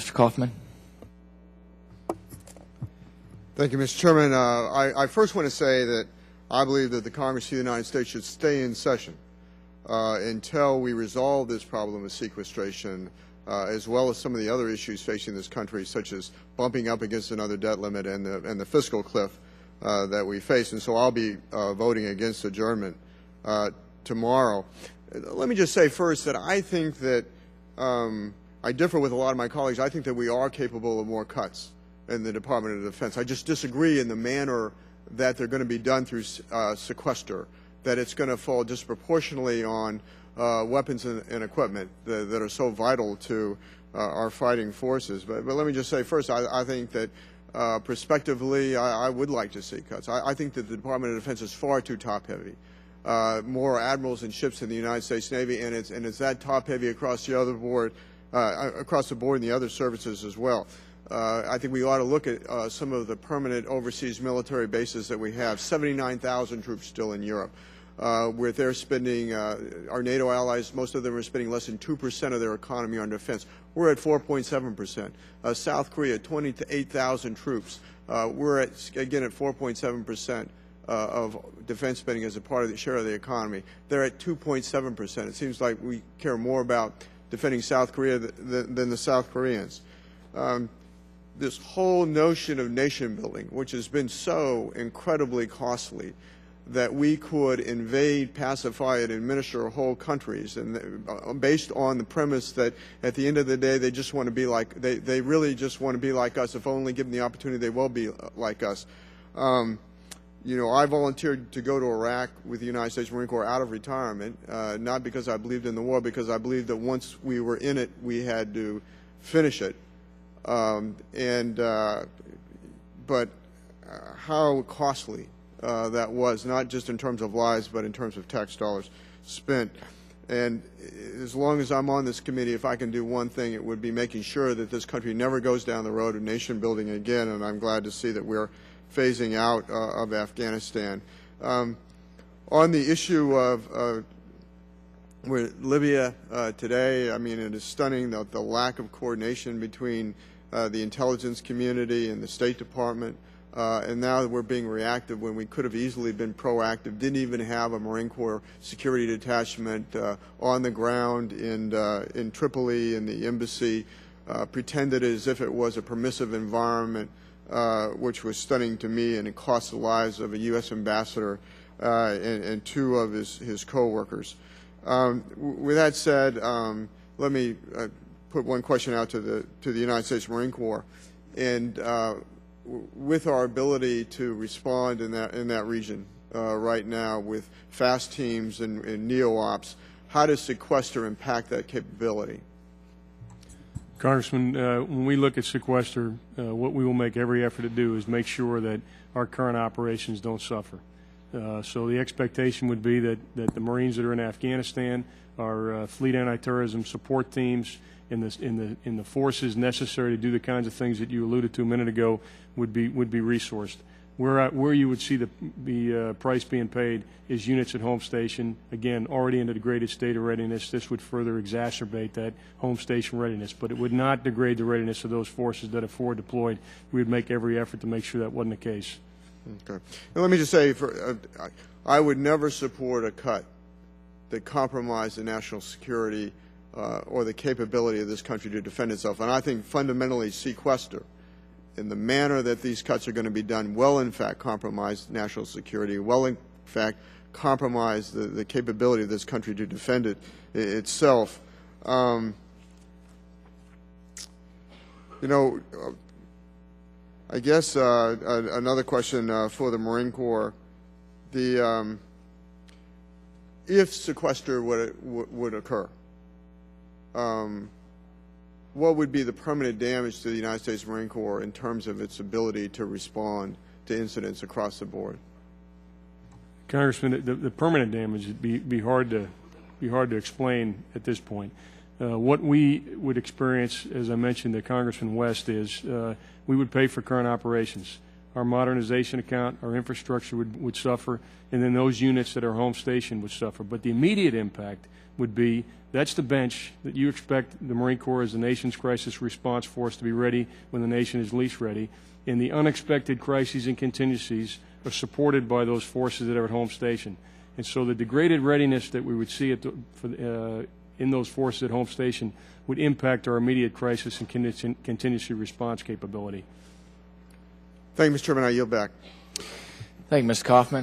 Mr. Kaufman. Thank you, Mr. Chairman. I first want to say that I believe that the Congress of the United States should stay in session until we resolve this problem of sequestration, as well as some of the other issues facing this country, such as bumping up against another debt limit and the fiscal cliff that we face. And so I'll be voting against adjournment tomorrow. Let me just say first that I think that I differ with a lot of my colleagues. I think that we are capable of more cuts in the Department of Defense. I just disagree in the manner that they're going to be done through sequester, that it's going to fall disproportionately on weapons and equipment that are so vital to our fighting forces. But let me just say first, I think that prospectively, I would like to see cuts. I think that the Department of Defense is far too top-heavy. More admirals and ships in the United States Navy, and it's that top-heavy across the board in the other services as well. I think we ought to look at some of the permanent overseas military bases that we have. 79,000 troops still in Europe. With their spending, our NATO allies, most of them are spending less than 2% of their economy on defense. We're at 4.7%. South Korea, 28,000 troops. We're again at 4.7% of defense spending as a part of the share of the economy. They're at 2.7%. It seems like we care more about defending South Korea than the South Koreans. This whole notion of nation building, which has been so incredibly costly, that we could invade, pacify, and administer whole countries, and based on the premise that at the end of the day they just want to be like, they really just want to be like us. If only given the opportunity, they will be like us. You know, I volunteered to go to Iraq with the United States Marine Corps out of retirement, not because I believed in the war, because I believed that once we were in it, we had to finish it. But how costly that was, not just in terms of lives, but in terms of tax dollars spent. And as long as I'm on this committee, if I can do one thing, it would be making sure that this country never goes down the road of nation building again, and I'm glad to see that we're phasing out of Afghanistan. On the issue of Libya today, I mean, it is stunning the lack of coordination between the intelligence community and the State Department. And now we're being reactive when we could have easily been proactive, didn't even have a Marine Corps security detachment on the ground in Tripoli in the embassy, pretended as if it was a permissive environment, which was stunning to me, and it cost the lives of a U.S. ambassador and two of his co-workers. With that said, let me put one question out to the United States Marine Corps, and with our ability to respond in that region right now with fast teams and neo-ops, how does sequester impact that capability? Congressman, when we look at sequester, what we will make every effort to do is make sure that our current operations don't suffer. So the expectation would be that the Marines that are in Afghanistan, our fleet anti-terrorism support teams, in the forces necessary to do the kinds of things that you alluded to a minute ago would be resourced. Where you would see the price being paid is units at home station, again, already in a degraded state of readiness. This would further exacerbate that home station readiness, but it would not degrade the readiness of those forces that are forward deployed. We would make every effort to make sure that wasn't the case. Okay. Now let me just say, I would never support a cut that compromised the national security or the capability of this country to defend itself. And I think fundamentally sequester, in the manner that these cuts are going to be done, will in fact compromise national security, will in fact compromise the capability of this country to defend itself. You know, I guess another question for the Marine Corps: if sequester would occur, what would be the permanent damage to the United States Marine Corps in terms of its ability to respond to incidents across the board? Congressman, the permanent damage would be hard to explain at this point. What we would experience, as I mentioned to Congressman West, is we would pay for current operations. our modernization account, our infrastructure would suffer, and then those units that are home stationed would suffer. But the immediate impact would be, that's the bench that you expect the Marine Corps as the nation's crisis response force to be ready when the nation is least ready. And the unexpected crises and contingencies are supported by those forces that are at home station. And so the degraded readiness that we would see in those forces at home station would impact our immediate crisis and contingency response capability. Thank you, Mr. Chairman. I yield back. Thank you, Mr. Kaufman.